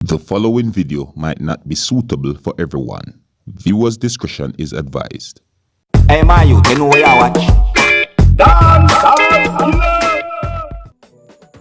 The following video might not be suitable for everyone. Viewers' discretion is advised. Hey man, you know where I watch? Dancehall.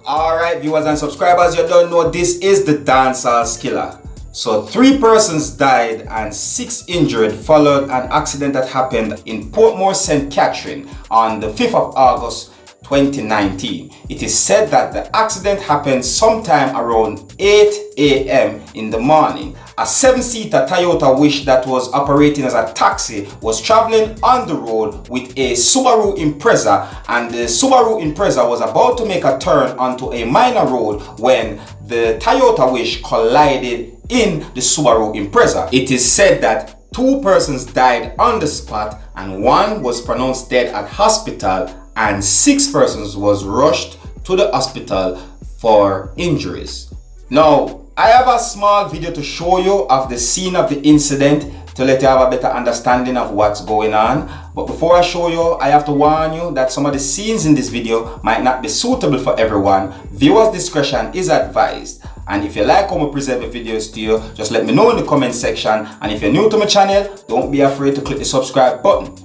Alright viewers and subscribers, you don't know this is the Dancehall Skilla. So 3 persons died and 6 injured followed an accident that happened in Portmore, St. Catherine on the 5th of August 2019. It is said that the accident happened sometime around 8 a.m. in the morning. A 7-seater Toyota Wish that was operating as a taxi was traveling on the road with a Subaru Impreza, and the Subaru Impreza was about to make a turn onto a minor road when the Toyota Wish collided in the Subaru Impreza. It is said that 2 persons died on the spot and 1 was pronounced dead at hospital, and 6 persons was rushed to the hospital for injuries. Now, I have a small video to show you of the scene of the incident to let you have a better understanding of what's going on. But before I show you, I have to warn you that some of the scenes in this video might not be suitable for everyone. Viewers' discretion is advised. And if you like how I present the videos to you, just let me know in the comment section. And if you're new to my channel, don't be afraid to click the subscribe button.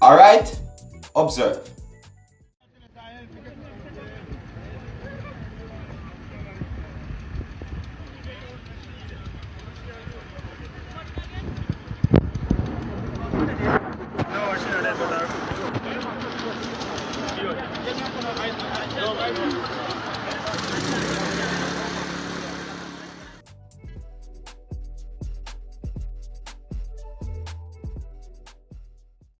Alright? Observe.